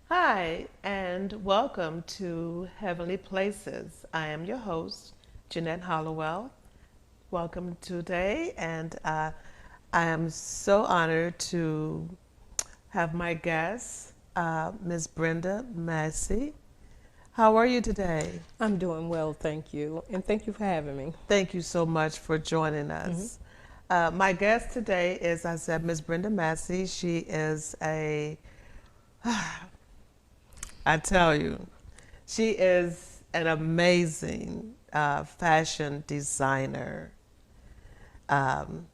Hi, and welcome to Heavenly Places. I am your host, Jeanette Hollowell. Welcome today, and I am so honored to have my guest, Ms. Brenda Massey. How are you today? I'm doing well, thank you. And thank you for having me. Thank you so much for joining hmm us. My guest today is, I said, Ms. Brenda Massey. She is I tell you, she is an amazing fashion designer, um,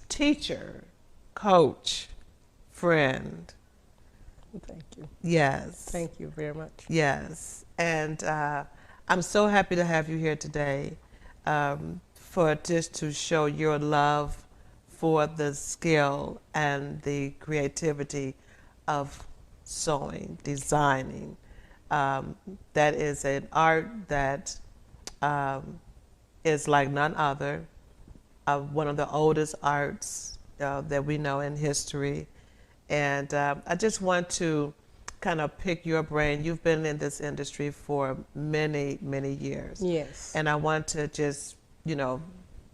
teacher, coach, friend. Thank you. Yes, Thank you very much. yes. And I'm so happy to have you here today for just to show your love for the skill and the creativity of sewing, designing. Um, that is an art that um, is like none other. One of the oldest arts that we know in history. And I just want to kind of pick your brain. You've been in this industry for many, many years. Yes. And I want to just, you know,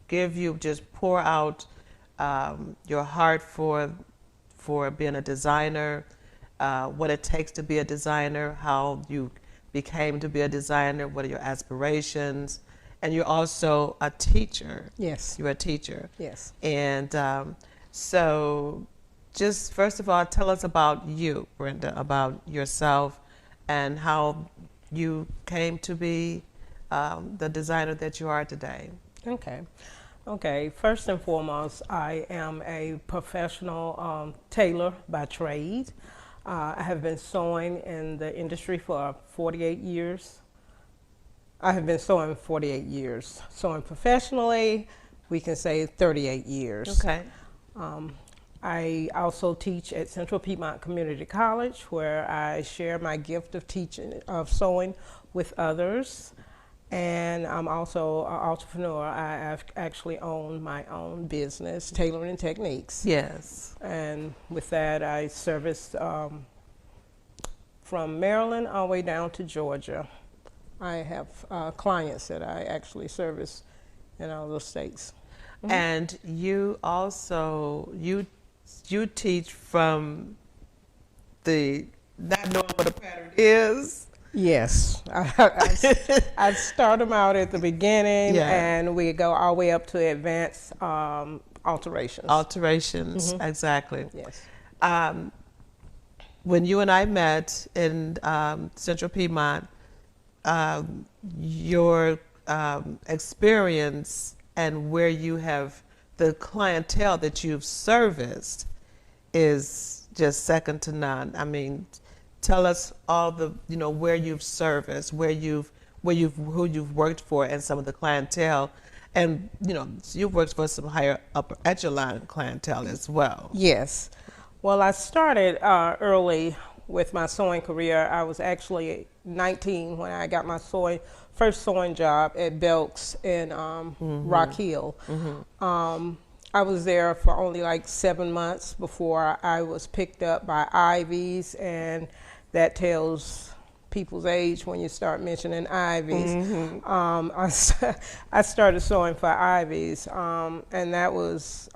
give you, just pour out your heart for being a designer, what it takes to be a designer, how you became to be a designer, what are your aspirations, and you're also a teacher. Yes. You're a teacher. Yes. And so, just first of all, tell us about you, Brenda, about yourself and how you came to be the designer that you are today. Okay. Okay. First and foremost, I am a professional tailor by trade. I have been sewing in the industry for 48 years. I have been sewing 48 years. Sewing professionally, we can say 38 years. Okay. Um, I also teach at Central Piedmont Community College, where I share my gift of teaching, of sewing with others. And I'm also an entrepreneur. I've actually own my own business, Tailoring Techniques. Yes. And with that, I service from Maryland all the way down to Georgia. I have clients that I actually service in all those states. And you also you teach from the not knowing what a pattern is. Yes, I start them out at the beginning, Yeah. and we go all the way up to advanced alterations. Alterations, exactly. Yes. Um, when you and I met in Central Piedmont, your experience and where you have the clientele that you've serviced is just second to none. I mean, tell us all the where you've serviced, who you've worked for, and some of the clientele, and you've worked for some higher upper echelon clientele as well. Yes. Well, I started early with my sewing career. I was actually 19 when I got my first sewing job at Belk's in Rock Hill. I was there for only like 7 months before I was picked up by Ivy's, and that tells people's age when you start mentioning Ivy's. I started sewing for Ivy's, and that was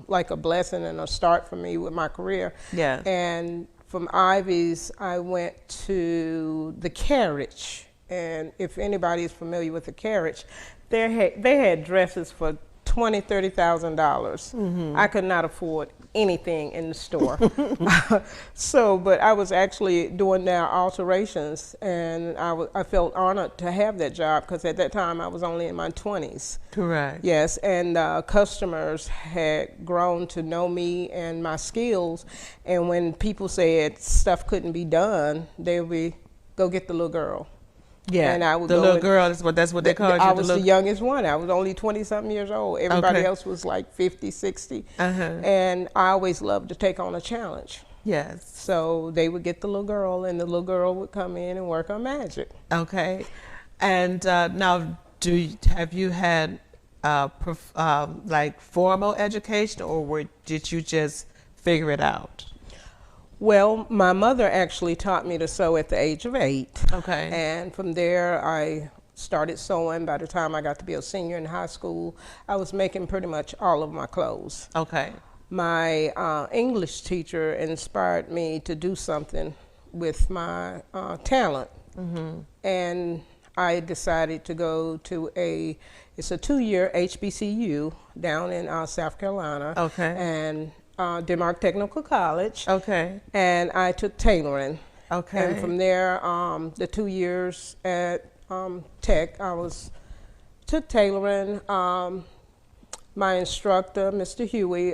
like a blessing and a start for me with my career. Yeah. And from Ivy's, I went to the Carriage, and if anybody is familiar with the Carriage, they had dresses for $20,000-$30,000. I could not afford anything in the store. But I was actually doing their alterations, and I felt honored to have that job because at that time I was only in my 20s. Correct. Yes, and customers had grown to know me and my skills, and when people said stuff couldn't be done, they would be, go get the little girl. Yeah, and I would the go little and- girl is what that's what they called you. I was the youngest one. I was only 20-something years old. Everybody Okay. else was like 50, 60. Uh-huh. And I always loved to take on a challenge. Yes. So they would get the little girl, and the little girl would come in and work on magic. Okay. And now, have you had like formal education, or did you just figure it out? Well, my mother actually taught me to sew at the age of 8. Okay. And from there, I started sewing. By the time I got to be a senior in high school, I was making pretty much all of my clothes. Okay. My English teacher inspired me to do something with my talent. And I decided to go to it's a 2-year HBCU down in South Carolina. Okay. And Denmark Technical College. Okay. And I took tailoring. Okay. And from there, the 2 years at Tech, took tailoring. My instructor, Mr. Huey,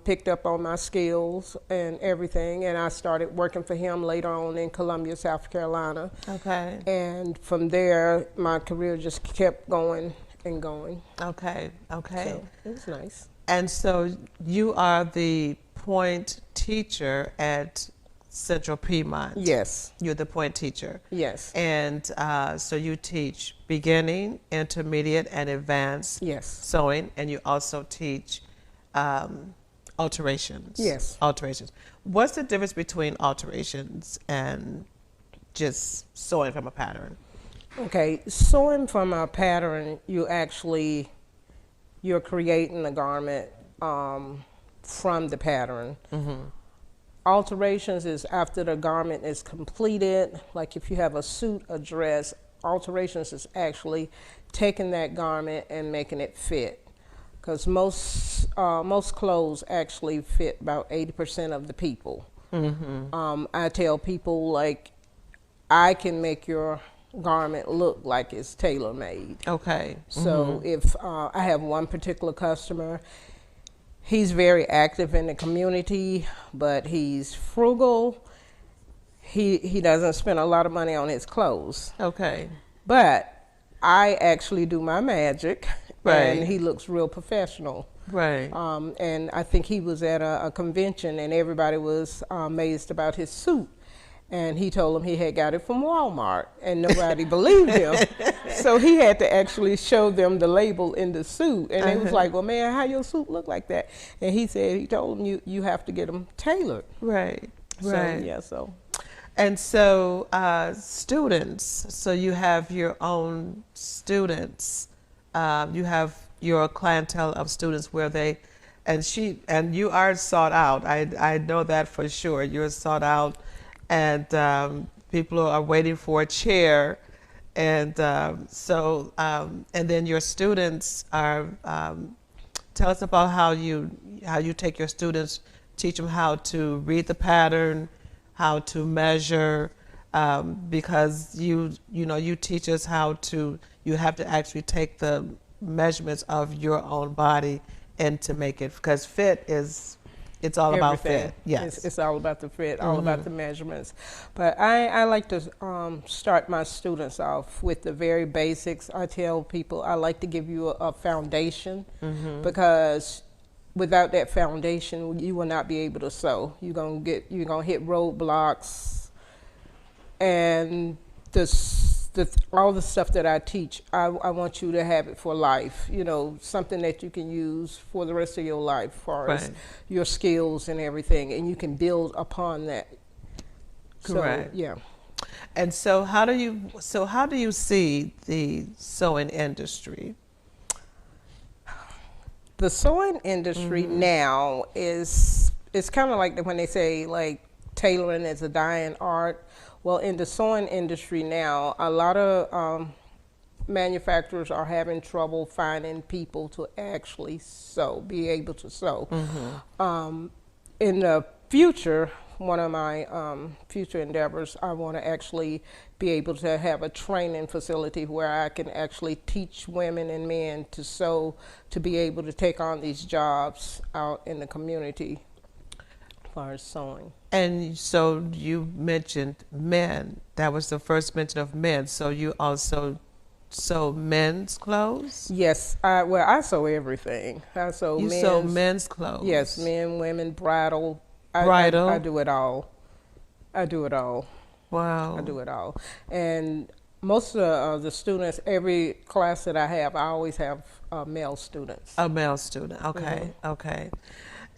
picked up on my skills and everything, and I started working for him later on in Columbia, South Carolina. Okay. And from there, my career just kept going and going. Okay. Okay. So it was nice. And so you are the point teacher at Central Piedmont. Yes. You're the point teacher. Yes. And so you teach beginning, intermediate, and advanced Yes. sewing, and you also teach alterations. Yes. Alterations. What's the difference between alterations and just sewing from a pattern? Okay, sewing from a pattern, you're creating a garment from the pattern. Alterations is after the garment is completed. Like if you have a suit, a dress, alterations is actually taking that garment and making it fit. Because most clothes actually fit about 80% of the people. I tell people, like, I can make your garment look like it's tailor-made. Okay. So if I have one particular customer, he's very active in the community, but he's frugal. He doesn't spend a lot of money on his clothes. Okay. But I actually do my magic, Right. and he looks real professional. Right. And I think he was at a convention, and everybody was amazed about his suit. And he told them he had got it from Walmart, and nobody believed him. So he had to actually show them the label in the suit. And they was like, well, man, how your suit look like that? And he told them, you have to get them tailored. Right. Right. So, yeah, so. And so students, so you have your own students, you have your clientele of students where and you are sought out. I know that for sure. You're sought out, and people are waiting for a chair. And and then your students are, tell us about how you take your students, teach them how to read the pattern, how to measure, because you teach us you have to actually take the measurements of your own body and to make it, because it's all about fit. Yes, it's all about the fit, all about the measurements. But I like to start my students off with the very basics. I tell people I like to give you a foundation, because without that foundation, you will not be able to sew. You're gonna hit roadblocks, and all the stuff that I teach, I want you to have it for life. Something that you can use for the rest of your life, as far as your skills and everything, and you can build upon that. Correct. So, yeah. And so how do you see the sewing industry? The sewing industry now it's kind of like when they say like tailoring is a dying art. Well, in the sewing industry now, a lot of manufacturers are having trouble finding people to actually be able to sew. In the future, one of my future endeavors, I want to actually be able to have a training facility where I can actually teach women and men to sew, to be able to take on these jobs out in the community as far as sewing. And so you mentioned men. That was the first mention of men. So you also sew men's clothes? Yes. I sew everything. I sew You sew men's clothes? Yes, men, women, bridal. Bridal? I do it all. I do it all. Wow. I do it all. And most of the students, every class that I have, I always have male students. A male student. Okay. Okay.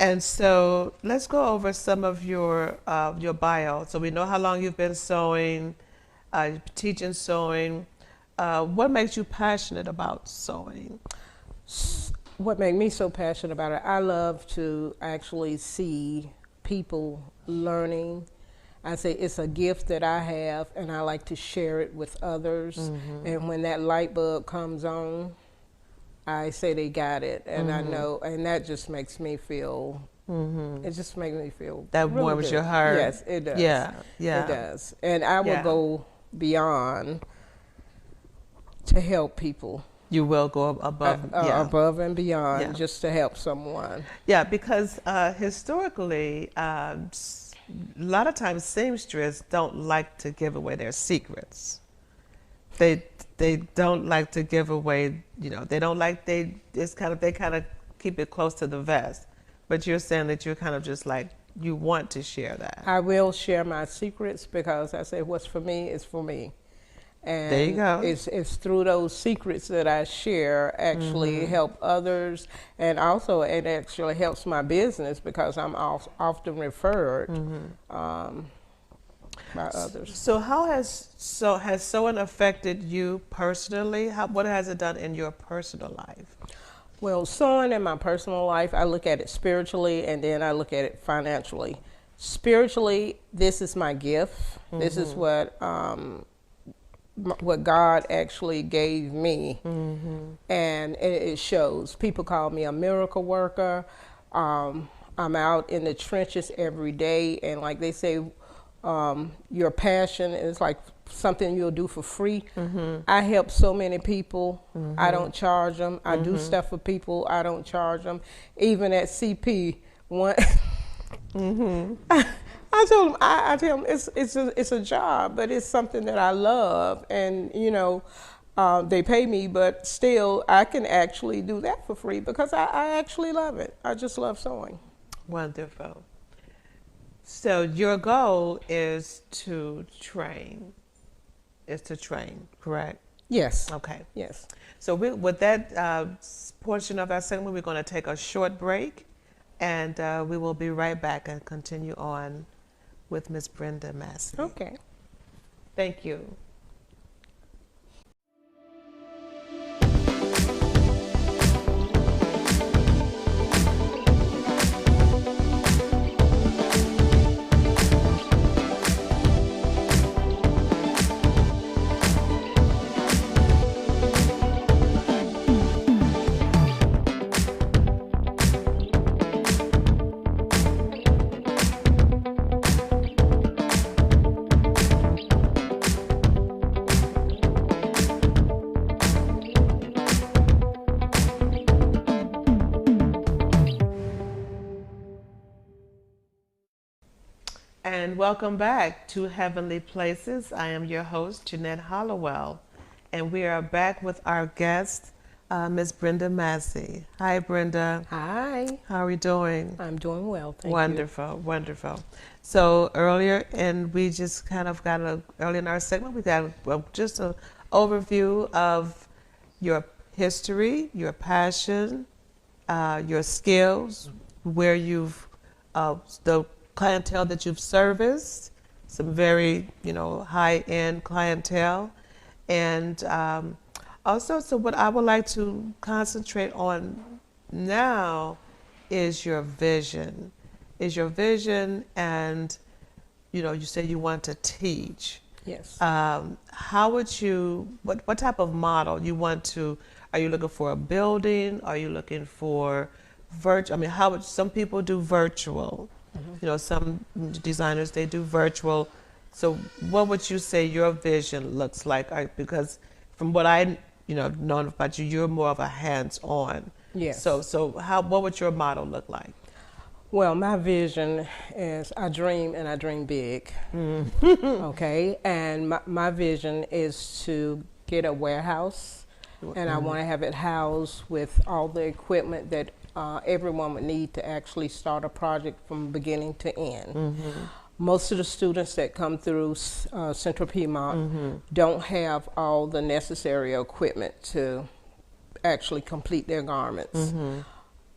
And so let's go over some of your bio. So we know how long you've been sewing, teaching sewing. What makes you passionate about sewing? What made me so passionate about it, I love to actually see people learning. I say it's a gift that I have, and I like to share it with others. And when that light bulb comes on, I say they got it, and I know, and that just makes me feel, it just makes me feel That really warms good. your heart. Yes, it does. Yeah, yeah. It does. And I will Yeah. go beyond to help people. You will go above, yeah. Above and beyond, Yeah. just to help someone. Yeah, because historically, a lot of times seamstresses don't like to give away their secrets. They don't like to give away, you know, they don't like, they kind of keep it close to the vest. But you're saying that you're kind of just like, you want to share that. I will share my secrets because I say what's for me is for me. And There you go. It's through those secrets that I share actually help others, and also it actually helps my business because I'm often referred by others. So how has sewing affected you personally? What has it done in your personal life? Well, sewing in my personal life, I look at it spiritually and then I look at it financially. Spiritually, this is my gift. This is what God actually gave me, and it shows. People call me a miracle worker. I'm out in the trenches every day, and like they say, your passion is like something you'll do for free. I help so many people. I don't charge them. I do stuff for people. I don't charge them. Even at CP, one. I tell them it's a job, but it's something that I love, and you know, they pay me, but still I can actually do that for free because I actually love it. I just love sewing. Wonderful. So your goal is to train. Correct? Yes. Okay. Yes. So with that portion of our segment, we're going to take a short break, and we will be right back and continue on with Miss Brenda Massey. Okay. Thank you. And welcome back to Heavenly Places. I am your host, Jeanette Hollowell, and we are back with our guest, Miss Brenda Massey. Hi, Brenda. Hi. How are you doing? I'm doing well, thank you. Wonderful, wonderful. So earlier, and we just kind of got early in our segment, we got just an overview of your history, your passion, your skills, where you've the clientele that you've serviced, some very, high-end clientele. And also, so what I would like to concentrate on now is your vision. And, you say you want to teach. Yes. How would what type of model you want to, are you looking for a building? Are you looking for virtual? I mean, some people do virtual. Some designers, they do virtual. So what would you say your vision looks like? Because from what I know about you, you're more of a hands-on. Yes. So what would your model look like? Well, my vision is I dream and I dream big. Okay, and my vision is to get a warehouse, and I want to have it housed with all the equipment that everyone would need to actually start a project from beginning to end. Most of the students that come through Central Piedmont don't have all the necessary equipment to actually complete their garments.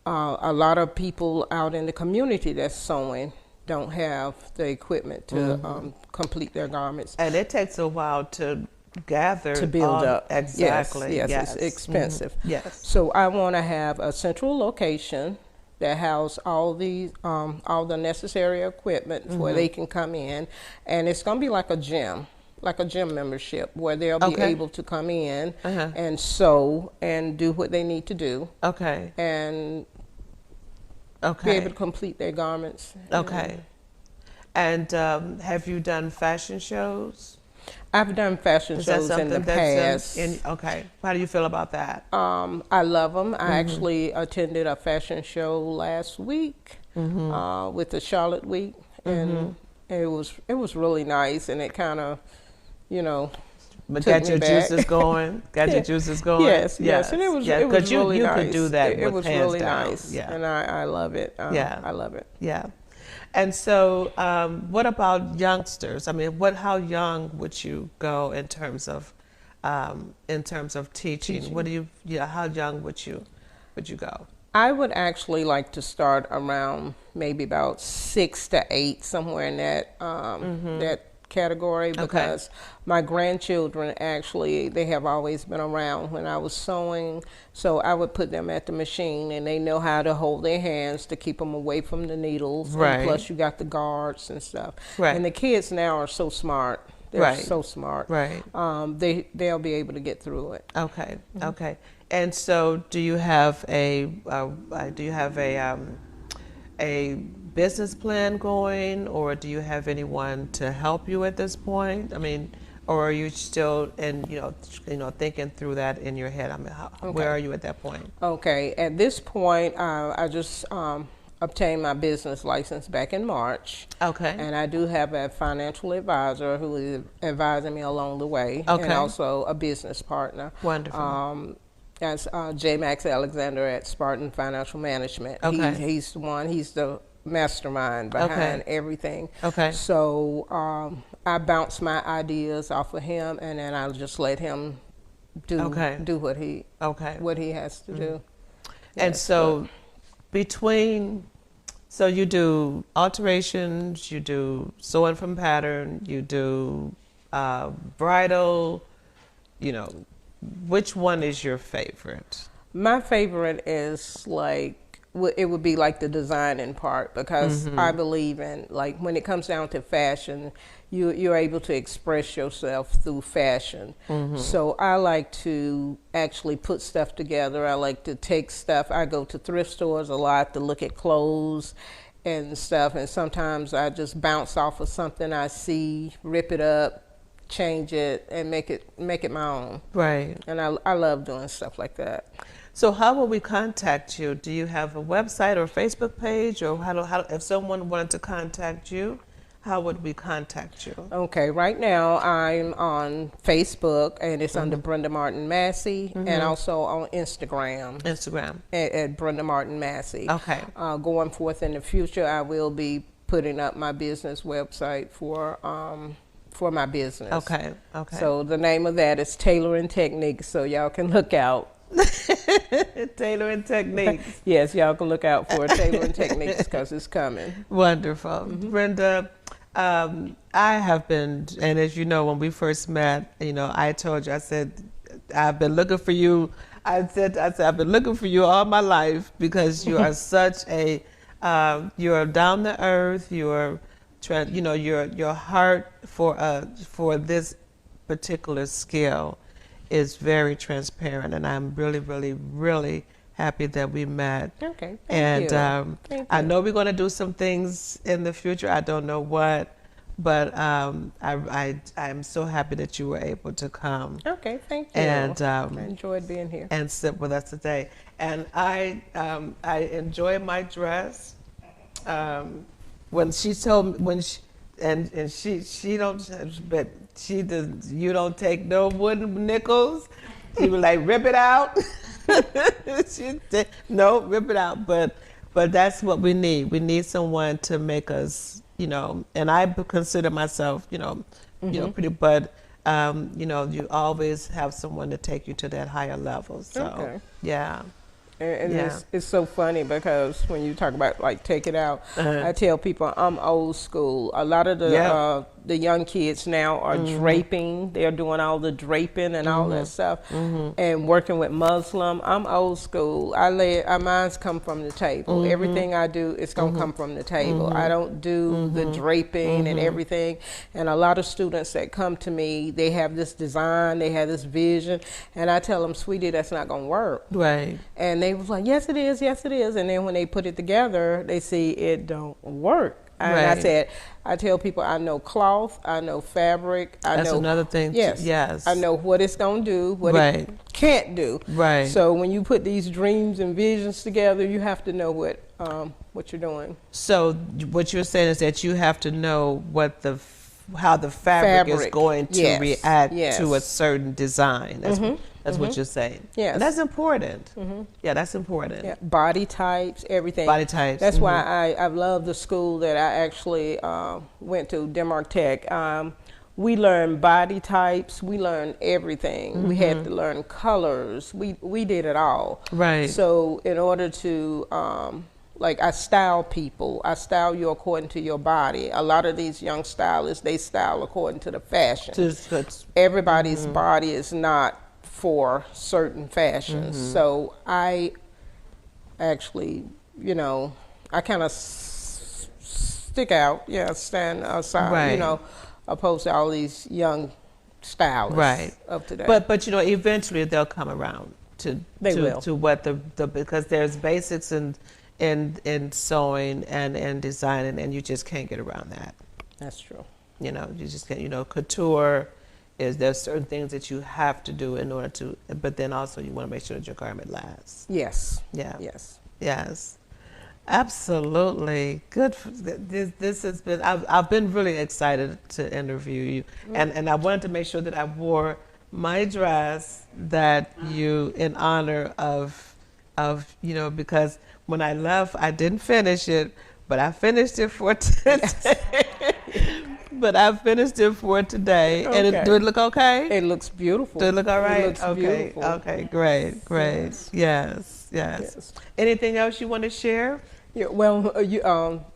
A lot of people out in the community that's sewing don't have the equipment to complete their garments. And it takes a while to gather. To build up. Exactly. Yes, Yes. it's expensive. Yes. So I want to have a central location that house all the necessary equipment where they can come in, and it's going to be like a gym membership where they'll be able to come in and sew and do what they need to do. Okay. And be able to complete their garments. Okay. And have you done fashion shows? I've done fashion shows in the past. Okay. How do you feel about that? I love them. I actually attended a fashion show last week with the Charlotte Week, and it was really nice, and it kind of, But took got me your back. juices going. Got your juices going. Yes, and it was really you nice. could do that. It with was hands really down. nice, Yeah. and I love it. I love it. Yeah. And so, what about youngsters? I mean, how young would you go in terms of teaching? What do you? Yeah, how young would you go? I would actually like to start around maybe about 6 to 8, somewhere in that category, because my grandchildren actually, they have always been around when I was sewing, so I would put them at the machine, and they know how to hold their hands to keep them away from the needles. Right. And plus you got the guards and stuff. Right. And the kids now are so smart. They're so smart. Right. They'll be able to get through it. Okay. Okay. And so, do you have a business plan going, or do you have anyone to help you at this point? I mean, or are you still thinking through that in your head? I mean, where are you at that point? Okay, at this point, I just obtained my business license back in March. Okay. And I do have a financial advisor who is advising me along the way, and also a business partner. Wonderful. That's J. Max Alexander at Spartan Financial Management. Okay. He's the mastermind behind everything. Okay. So I bounce my ideas off of him, and then I'll just let him do what he has to do. And so so you do alterations, you do sewing from pattern, you do bridal, which one is your favorite? My favorite is it would be like the designing part, because I believe in, like, when it comes down to fashion, you're able to express yourself through fashion. So I like to actually put stuff together. I like to take stuff. I go to thrift stores a lot to look at clothes and stuff, and sometimes I just bounce off of something I see, rip it up, change it, and make it my own. Right. And I love doing stuff like that. So how will we contact you? Do you have a website or Facebook page, or how if someone wanted to contact you, how would we contact you? Okay, right now I'm on Facebook, and it's under Brenda Martin Massey, and also on Instagram. At Brenda Martin Massey. Okay. Going forth in the future, I will be putting up my business website for my business. Okay. So the name of that is Tailoring Techniques, so y'all can look out. Tailoring Techniques. Yes, y'all can look out for Tailoring Techniques, because it's coming. Wonderful. Brenda, I have been, and as you know, when we first met, I told you, I said, I've been looking for you. I said, I've been looking for you all my life, because you are such a, you're down to earth, your heart for this particular skill is very transparent, and I'm really, really, really happy that we met. Okay, thank you. I know we're going to do some things in the future. I don't know what, but I'm so happy that you were able to come. Okay, thank you. And I enjoyed being here and sit with us today. And I enjoy my dress. When she told me she don't, but she does. You don't take no wooden nickels. She was like, rip it out. She said, no, rip it out. But that's what we need. We need someone to make us, And I consider myself, pretty. But you always have someone to take you to that higher level. So yeah. And Yeah. it's so funny because when you talk about like take it out, Uh-huh. I tell people I'm old school. A lot of Yeah. the young kids now are draping. They're doing all the draping and all that stuff, and working with Muslim. I'm old school. Our minds come from the table. Everything I do is gonna come from the table. I don't do the draping and everything. And a lot of students that come to me, they have this design, they have this vision, and I tell them, sweetie, that's not gonna work. Right. And they was like, yes, it is, yes, it is. And then when they put it together, they see it don't work. And I Right. said, I tell people I know cloth, I know fabric, I That's know another thing. Yes, Yes. I know what it's gonna do, what Right. it can't do. Right. So when you put these dreams and visions together, you have to know what you're doing. So what you're saying is that you have to know what how the fabric is going to Yes. react Yes. to a certain design. That's what you're saying. Yes. And that's important. Yeah, that's important. Yeah, body types, everything. Body types. That's why I love the school that I actually went to, Denmark Tech. We learned body types. We learned everything. We had to learn colors. We did it all. Right. So in order to like I style people, I style you according to your body. A lot of these young stylists, they style according to the fashion. Everybody's body is not for certain fashions. So I actually, I kind of stick out, stand aside, Right. opposed to all these young stylists Right. of today. But eventually they'll come around They will. to what the because there's basics in sewing and designing, and you just can't get around that. That's true. You just can't. Couture there's certain things that you have to do in order to, but then also you want to make sure that your garment lasts. Yes. Yeah. Yes. Yes. Absolutely. Good. This has been, I've been really excited to interview you. And I wanted to make sure that I wore my dress that you, in honor of, because when I left, I didn't finish it, but I finished it for today. But I finished it for today. Okay. And do it look okay? It looks beautiful. Do it look all right? It looks okay. beautiful. Okay, great. Yes. Anything else you want to share? Yeah, well,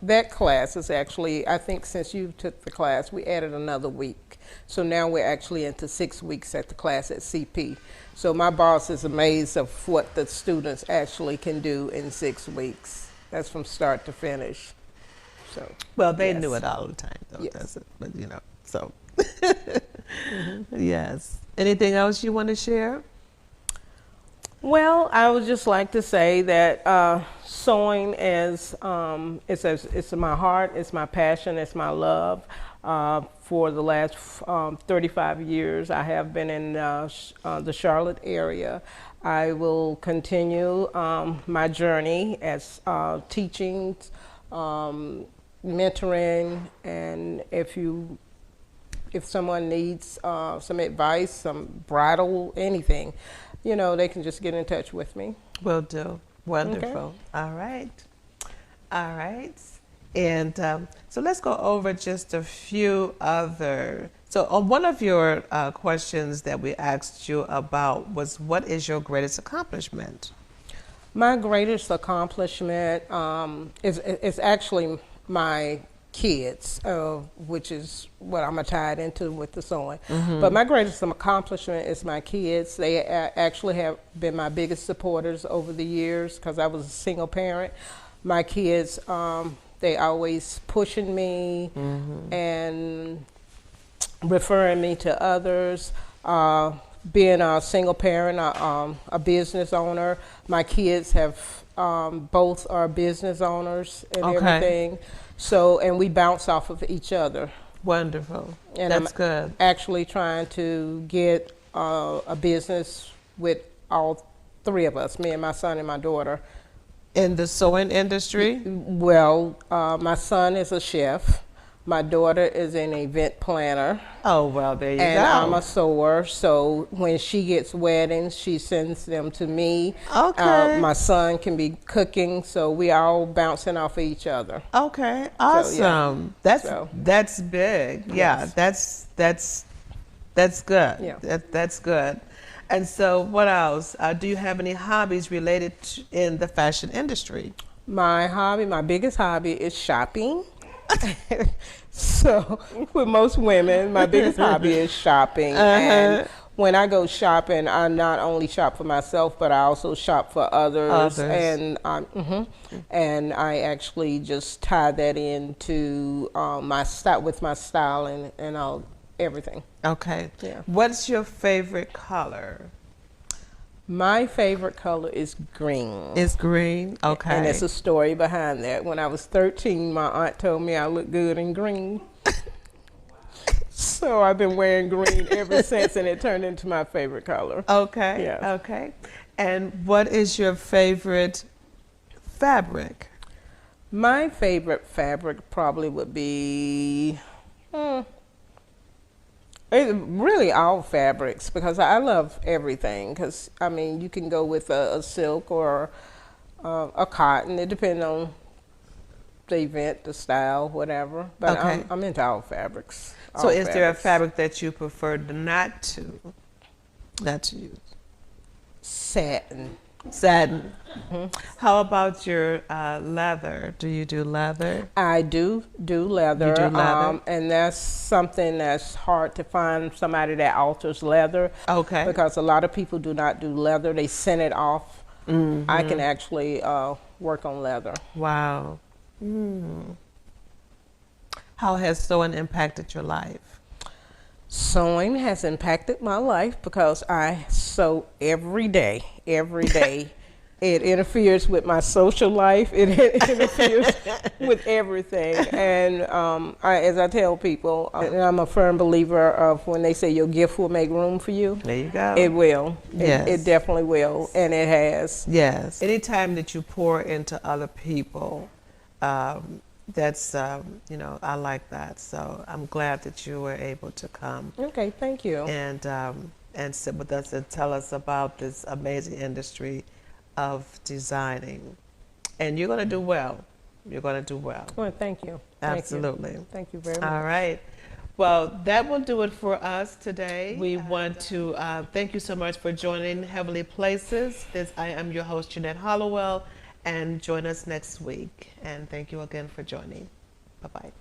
that class is actually, I think since you took the class, we added another week. So now we're actually into 6 weeks at the class at CP. So my boss is amazed of what the students actually can do in 6 weeks. That's from start to finish. So, Well, they yes. knew it all the time, though. Yes. That's it. But so. Yes. Anything else you want to share? Well, I would just like to say that sewing is it's my heart, it's my passion, it's my love. For the last 35 years, I have been in the Charlotte area. I will continue my journey as teaching, mentoring, and if someone needs some advice, some bridal, anything, they can just get in touch with me. Will do. Wonderful. Okay. All right. And so let's go over just a few other. So on one of your questions that we asked you about was, what is your greatest accomplishment? My greatest accomplishment is actually my kids, which is what I'm tied into with the sewing. But my greatest accomplishment is my kids. They actually have been my biggest supporters over the years because I was a single parent. My kids, they always pushing me and referring me to others. Being a single parent, a business owner, my kids have both are business owners and everything. So, and we bounce off of each other. Wonderful. And That's I'm good. actually trying to get a business with all three of us, me and my son and my daughter. In the sewing industry? Well, my son is a chef. My daughter is an event planner. Oh, well, there you go. And I'm a sewer, so when she gets weddings, she sends them to me. Okay. My son can be cooking, so we all bouncing off of each other. Okay, awesome. That's big. Yeah, Yes. that's good. Yeah. That's good. And so, what else? Do you have any hobbies related in the fashion industry? My biggest hobby is shopping. So, with most women, my biggest hobby is shopping. And Uh-huh. when I go shopping, I not only shop for myself, but I also shop for others. Others. And I actually just tie that into my style with my styling and all everything. Okay. Yeah. What's your favorite color? My favorite color is green. It's green. Okay. And there's a story behind that. When I was 13, my aunt told me I looked good in green. So I've been wearing green ever since, and it turned into my favorite color. Okay. Yeah. Okay. And what is your favorite fabric? My favorite fabric probably would be really all fabrics, because I love everything. Because I mean, you can go with a silk or a cotton. It depends on the event, the style, whatever. But Okay. I'm into all fabrics. So, all is there a fabrics. fabric that you prefer not to use? Satin. Satin. How about your leather? Do you do leather? I do leather. You do leather? And that's something that's hard to find somebody that alters leather. Okay. Because a lot of people do not do leather. They send it off. I can actually work on leather. Wow. How has sewing impacted your life? Sewing has impacted my life because I sew every day. Every day. It interferes with my social life. It interferes with everything. And as I tell people, I'm a firm believer of when they say your gift will make room for you. There you go. It will. Yes. It definitely will. And it has. Yes. Anytime that you pour into other people, that's, I like that. So I'm glad that you were able to come Okay, thank you. and sit with us and tell us about this amazing industry of designing. And you're going to do well. You're going to do well. Well, thank you. Absolutely. Thank you very much. All right. Well, that will do it for us today. We want to thank you so much for joining Heavenly Places. I am your host, Jeanette Hollowell, and join us next week. And thank you again for joining. Bye-bye.